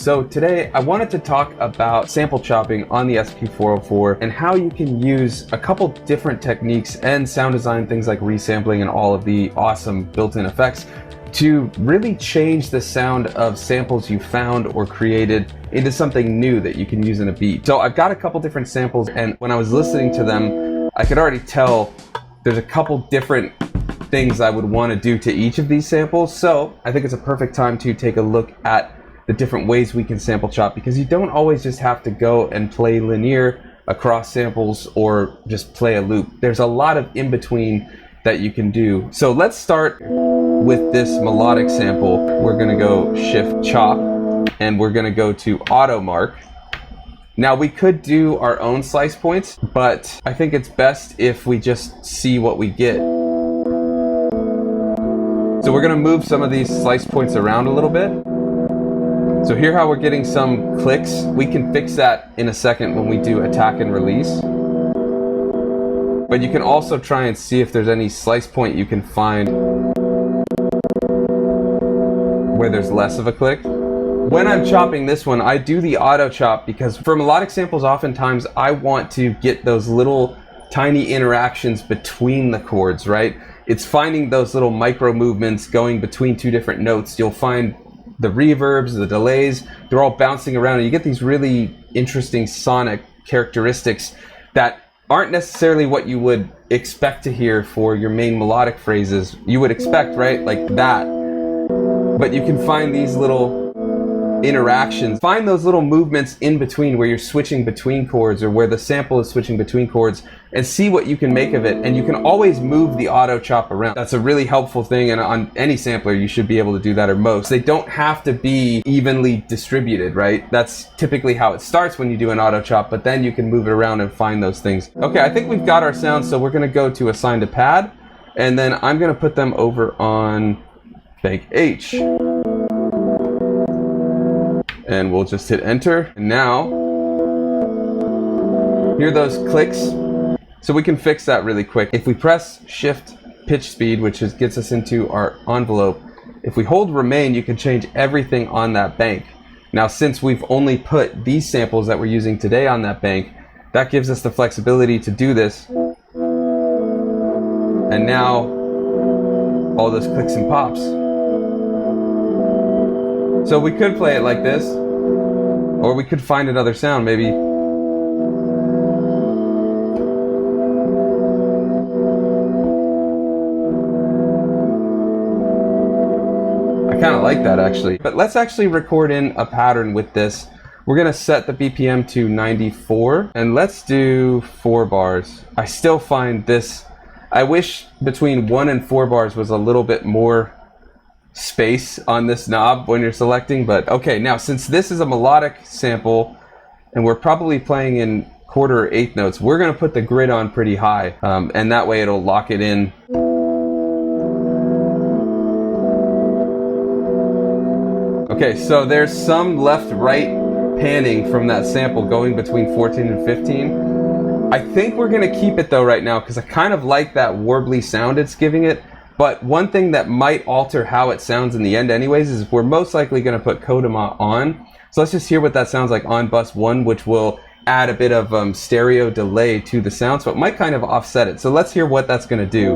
So today I wanted to talk about sample chopping on the SP404 and how you can use a couple different techniques and sound design, things like resampling and all of the awesome built-in effects to really change the sound of samples you found or created into something new that you can use in a beat. So I've got a couple different samples, and when I was listening to them, I could already tell there's a couple different things I would want to do to each of these samples. So I think it's a perfect time to take a look at the different ways we can sample chop, because you don't always just have to go and play linear across samples or just play a loop. There's a lot of in between that you can do. So let's start with this melodic sample. We're gonna go shift chop and we're gonna go to auto mark. Now we could do our own slice points, but I think it's best if we just see what we get. So we're gonna move some of these slice points around a little bit. So here how we're getting some clicks. We can fix that in a second when we do attack and release. But you can also try and see if there's any slice point you can find where there's less of a click. When I'm chopping this one, I do the auto chop because for melodic samples, oftentimes I want to get those little tiny interactions between the chords, right? It's finding those little micro movements going between two different notes. You'll find the reverbs, the delays, they're all bouncing around, and you get these really interesting sonic characteristics that aren't necessarily what you would expect to hear for your main melodic phrases. You would expect, right, like that. But you can find these little interactions. Find those little movements in between where you're switching between chords or where the sample is switching between chords, and see what you can make of it. And you can always move the auto chop around. That's a really helpful thing, and on any sampler you should be able to do that, or most. They don't have to be evenly distributed, right? That's typically how it starts when you do an auto chop, but then you can move it around and find those things. Okay, I think we've got our sound, so we're gonna go to assign to pad, and then I'm gonna put them over on bank H. And we'll just hit enter. And now, hear those clicks? So we can fix that really quick. If we press shift pitch speed, which gets us into our envelope, if we hold remain, you can change everything on that bank. Now, since we've only put these samples that we're using today on that bank, that gives us the flexibility to do this. And now, all those clicks and pops. So we could play it like this, or we could find another sound, maybe. I kind of like that actually. But let's actually record in a pattern with this. We're gonna set the BPM to 94, and let's do 4 bars. I still find this, I wish between 1 and 4 bars was a little bit more space on this knob when you're selecting. But okay, now since this is a melodic sample and we're probably playing in quarter or eighth notes, we're going to put the grid on pretty high, and that way it'll lock it in. Okay, so there's some left-right panning from that sample going between 14 and 15. I think we're going to keep it though right now because I kind of like that warbly sound it's giving it. But one thing that might alter how it sounds in the end anyways is we're most likely going to put Kodama on. So let's just hear what that sounds like on bus 1, which will add a bit of stereo delay to the sound, so it might kind of offset it. So let's hear what that's going to do.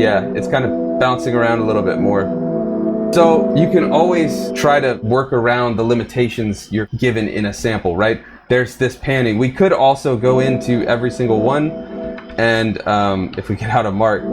Yeah, it's kind of bouncing around a little bit more. So you can always try to work around the limitations you're given in a sample, right? There's this panning. We could also go into every single one, and if we get out of mark,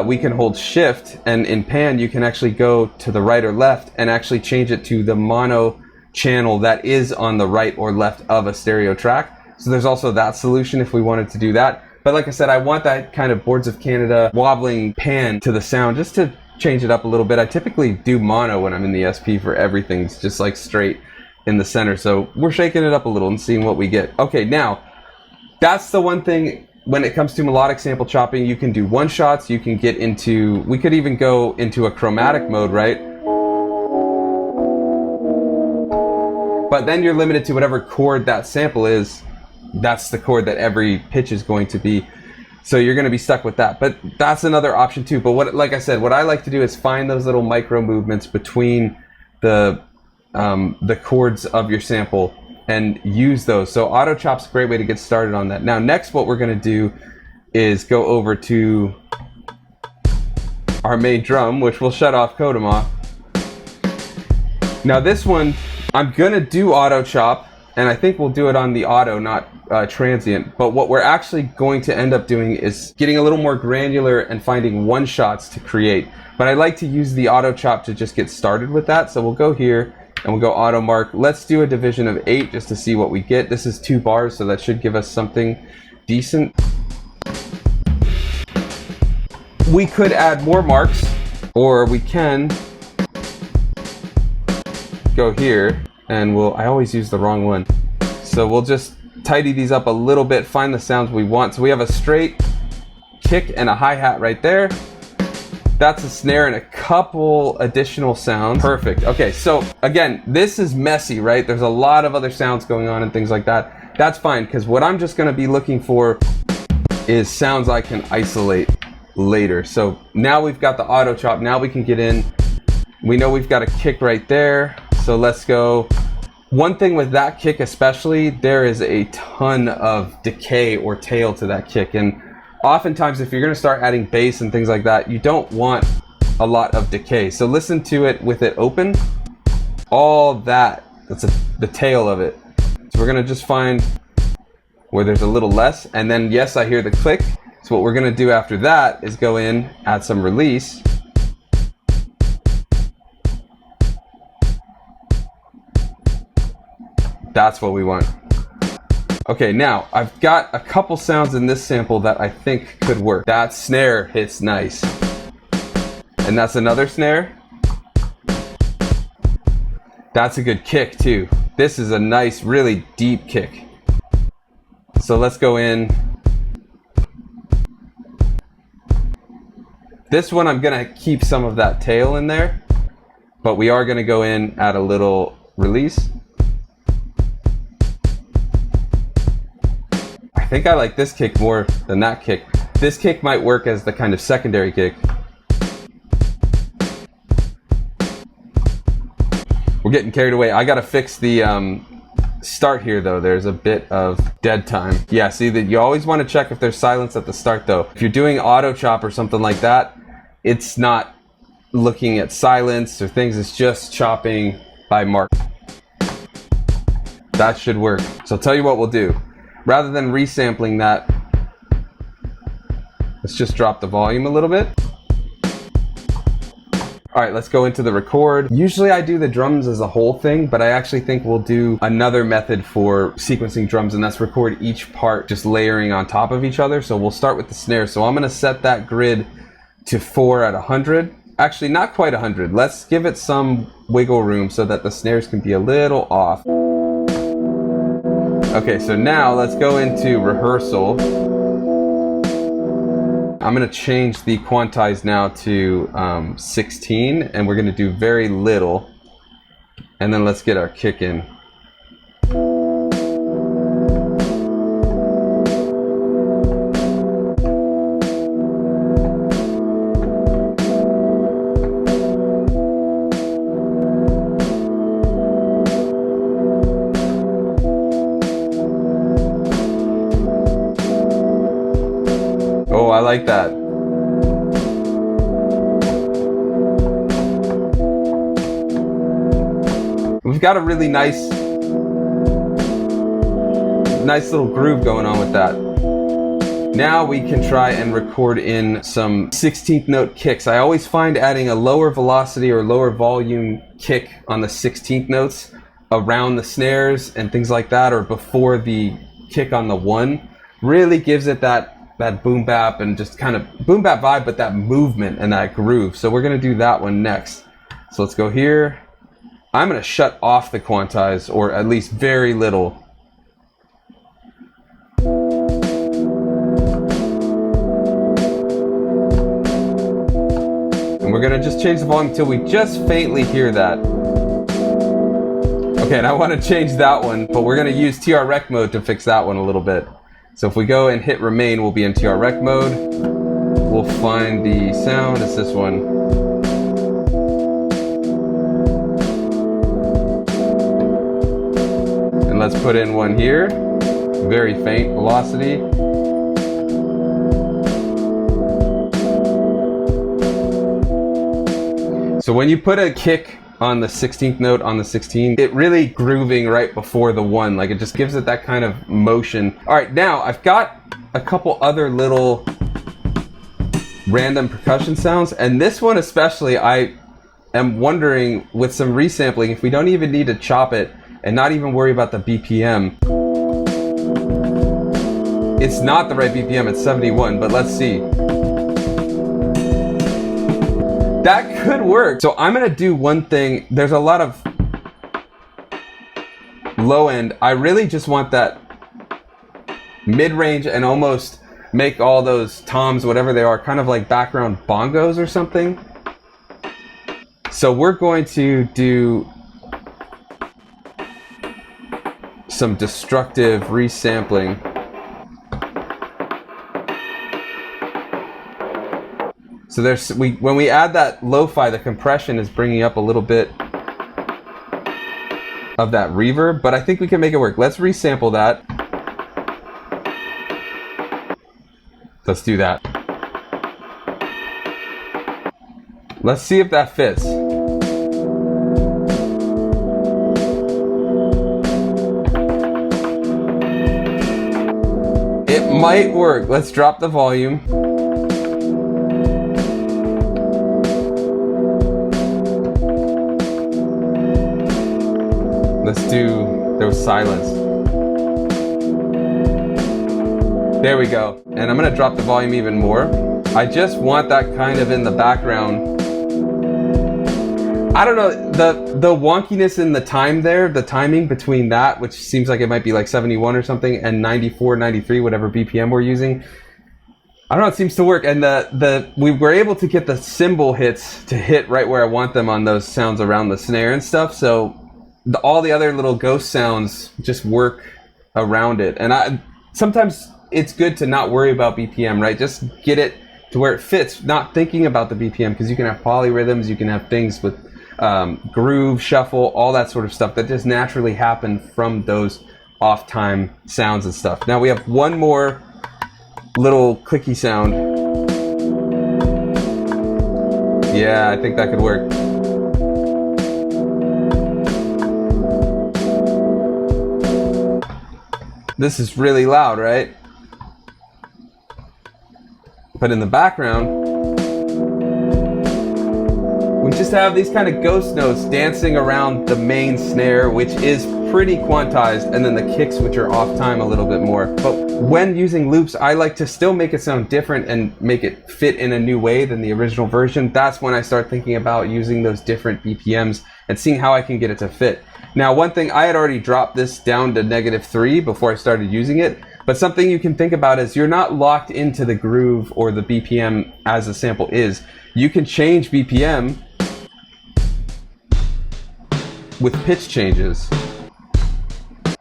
we can hold shift, and in pan you can actually go to the right or left and actually change it to the mono channel that is on the right or left of a stereo track. So there's also that solution if we wanted to do that. But like I said, I want that kind of Boards of Canada wobbling pan to the sound just to change it up a little bit. I typically do mono when I'm in the SP for everything. It's just like straight in the center. So we're shaking it up a little and seeing what we get. Okay, now that's the one thing when it comes to melodic sample chopping. You can do one shots, you can get into, we could even go into a chromatic mode, right? But then you're limited to whatever chord that sample is. That's the chord that every pitch is going to be. So you're going to be stuck with that. But that's another option too. But what, like I said, what I like to do is find those little micro movements between the chords of your sample and use those. So auto chop's a great way to get started on that. Now next what we're going to do is go over to our main drum, which will shut off Kodama. Now this one, I'm going to do auto chop, and I think we'll do it on the auto, not transient. But what we're actually going to end up doing is getting a little more granular and finding one shots to create. But I like to use the auto chop to just get started with that. So we'll go here and we'll go auto mark. Let's do a division of 8 just to see what we get. This is 2 bars, so that should give us something decent. We could add more marks, or we can go here and I always use the wrong one. So we'll just tidy these up a little bit, find the sounds we want. So we have a straight kick and a hi-hat right there. That's a snare and a couple additional sounds. Perfect. Okay, so again, this is messy, right? There's a lot of other sounds going on and things like that. That's fine, because what I'm just gonna be looking for is sounds I can isolate later. So now we've got the auto chop, now we can get in. We know we've got a kick right there. So let's go. One thing with that kick especially, there is a ton of decay or tail to that kick. And oftentimes if you're gonna start adding bass and things like that, you don't want a lot of decay. So listen to it with it open. All that's the tail of it. So we're gonna just find where there's a little less. And then yes, I hear the click. So what we're gonna do after that is go in, add some release. That's what we want. Okay, now I've got a couple sounds in this sample that I think could work. That snare hits nice. And that's another snare. That's a good kick too. This is a nice, really deep kick. So let's go in. This one I'm gonna keep some of that tail in there, but we are gonna go in, add a little release. I think I like this kick more than that kick. This kick might work as the kind of secondary kick. We're getting carried away. I gotta fix the start here though. There's a bit of dead time. Yeah, see that you always want to check if there's silence at the start though. If you're doing auto chop or something like that, it's not looking at silence or things, it's just chopping by mark. That should work. So I'll tell you what we'll do. Rather than resampling that, let's just drop the volume a little bit. All right, let's go into the record. Usually I do the drums as a whole thing, but I actually think we'll do another method for sequencing drums, and that's record each part just layering on top of each other. So we'll start with the snare. So I'm gonna set that grid to 4 at 100. Actually, not quite 100. Let's give it some wiggle room so that the snares can be a little off. Okay, so now let's go into rehearsal. I'm gonna change the quantize now to 16, and we're gonna do very little. And then let's get our kick in. Oh, I like that. We've got a really nice little groove going on with that. Now we can try and record in some 16th note kicks. I always find adding a lower velocity or lower volume kick on the 16th notes around the snares and things like that, or before the kick on the 1, really gives it that boom bap and just kind of boom bap vibe, but that movement and that groove. So we're gonna do that one next. So let's go here. I'm gonna shut off the quantize, or at least very little. And we're gonna just change the volume until we just faintly hear that. Okay, and I wanna change that one, but we're gonna use TR rec mode to fix that one a little bit. So if we go and hit remain, we'll be in TR rec mode. We'll find the sound, it's this one. And let's put in one here. Very faint velocity. So when you put a kick on the 16th note on the 16, it really grooving right before the 1, like it just gives it that kind of motion. All right, now I've got a couple other little random percussion sounds, and this one especially, I am wondering with some resampling if we don't even need to chop it and not even worry about the BPM. It's not the right BPM, it's 71, but let's see. That could work. So I'm gonna do one thing. There's a lot of low end. I really just want that mid-range and almost make all those toms, whatever they are, kind of like background bongos or something. So we're going to do some destructive resampling. So there's when we add that lo-fi, the compression is bringing up a little bit of that reverb, but I think we can make it work. Let's resample that. Let's do that. Let's see if that fits. It might work. Let's drop the volume. Let's do, there was silence. There we go. And I'm gonna drop the volume even more. I just want that kind of in the background. I don't know, the wonkiness in the time there, the timing between that, which seems like it might be like 71 or something, and 94, 93, whatever BPM we're using. I don't know, it seems to work. And we were able to get the cymbal hits to hit right where I want them on those sounds around the snare and stuff. So all the other little ghost sounds just work around it. And sometimes it's good to not worry about BPM, right? Just get it to where it fits, not thinking about the BPM, because you can have polyrhythms, you can have things with groove, shuffle, all that sort of stuff that just naturally happen from those off-time sounds and stuff. Now we have one more little clicky sound. Yeah, I think that could work. This is really loud, right? But in the background, we just have these kind of ghost notes dancing around the main snare, which is pretty quantized, and then the kicks, which are off time a little bit more. But when using loops, I like to still make it sound different and make it fit in a new way than the original version. That's when I start thinking about using those different BPMs and seeing how I can get it to fit. Now, one thing, I had already dropped this down to -3 before I started using it, but something you can think about is you're not locked into the groove or the BPM as the sample is. You can change BPM with pitch changes.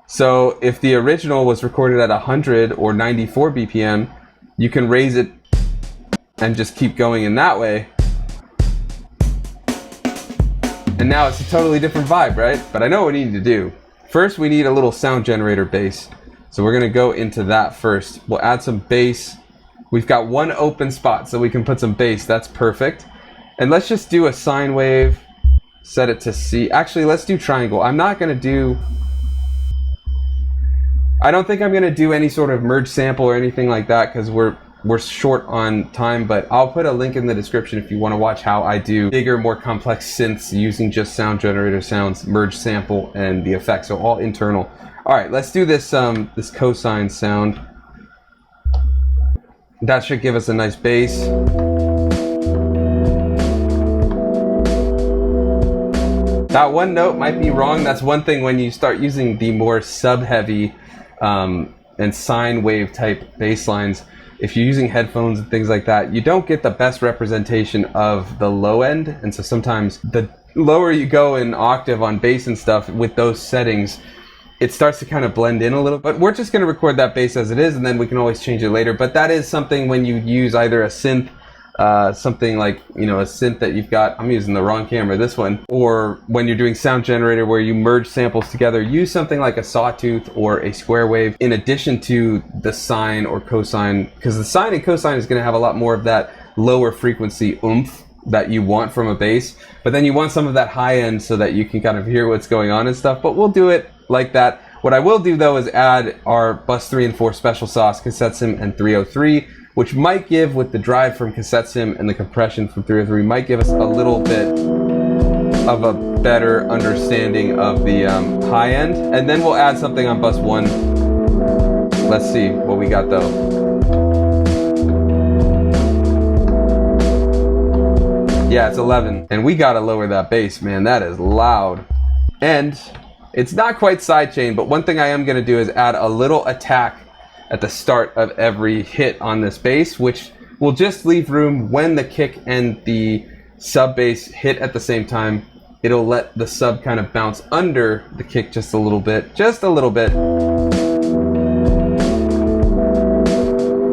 So if the original was recorded at 100 or 94 BPM, you can raise it and just keep going in that way. And now it's a totally different vibe, right? But I know what we need to do. First, we need a little sound generator bass. So we're gonna go into that first. We'll add some bass. We've got one open spot, so we can put some bass. That's perfect. And let's just do a sine wave, set it to C. Actually, let's do triangle. I'm not gonna do, I don't think I'm gonna do any sort of merge sample or anything like that, because we're short on time, but I'll put a link in the description if you want to watch how I do bigger, more complex synths using just sound generator sounds, merge sample, and the effects, so all internal. All right, let's do this this cosine sound. That should give us a nice bass. That one note might be wrong. That's one thing when you start using the more sub-heavy and sine wave type bass lines. If you're using headphones and things like that, you don't get the best representation of the low end. And so sometimes the lower you go in octave on bass and stuff with those settings, it starts to kind of blend in a little. But we're just going to record that bass as it is, and then we can always change it later. But that is something when you use either a synth, something like, you know, a synth that you've got, I'm using the wrong camera, this one, or when you're doing sound generator where you merge samples together, use something like a sawtooth or a square wave in addition to the sine or cosine, because the sine and cosine is going to have a lot more of that lower frequency oomph that you want from a bass, but then you want some of that high end so that you can kind of hear what's going on and stuff. But we'll do it like that. What I will do though is add our bus 3 and 4 special sauce, cassette sim and 303, which might give, with the drive from cassette sim and the compression from 303, might give us a little bit of a better understanding of the high end. And then we'll add something on bus 1. Let's see what we got though. Yeah, it's 11. And we gotta lower that bass, man. That is loud. And it's not quite sidechain, but one thing I am gonna do is add a little attack at the start of every hit on this bass, which will just leave room when the kick and the sub bass hit at the same time. It'll let the sub kind of bounce under the kick just a little bit. Just a little bit.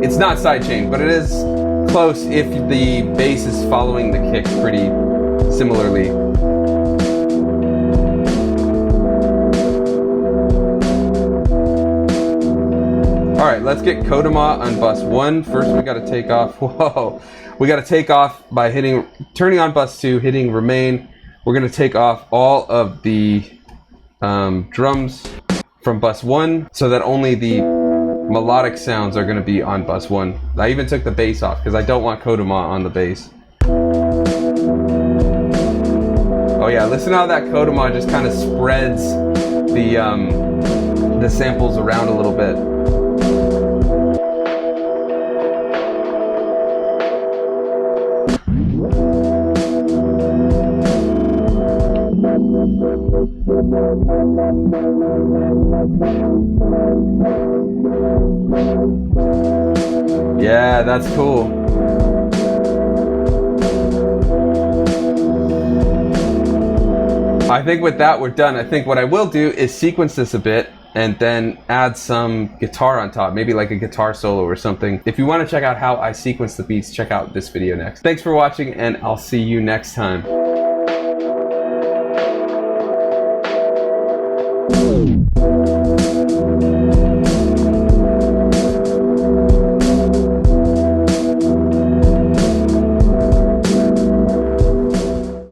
It's not sidechain, but it is close if the bass is following the kick pretty similarly. Alright, let's get Kodama on bus 1. First we gotta take off, whoa, we gotta take off by turning on bus 2, hitting remain. We're gonna take off all of the drums from bus 1 so that only the melodic sounds are going to be on bus 1. I even took the bass off because I don't want Kodama on the bass. Oh yeah, listen how that Kodama just kind of spreads the samples around a little bit. Yeah, that's cool. I think with that we're done. I think what I will do is sequence this a bit and then add some guitar on top, maybe like a guitar solo or something. If you want to check out how I sequence the beats, check out this video next. Thanks for watching, and I'll see you next time.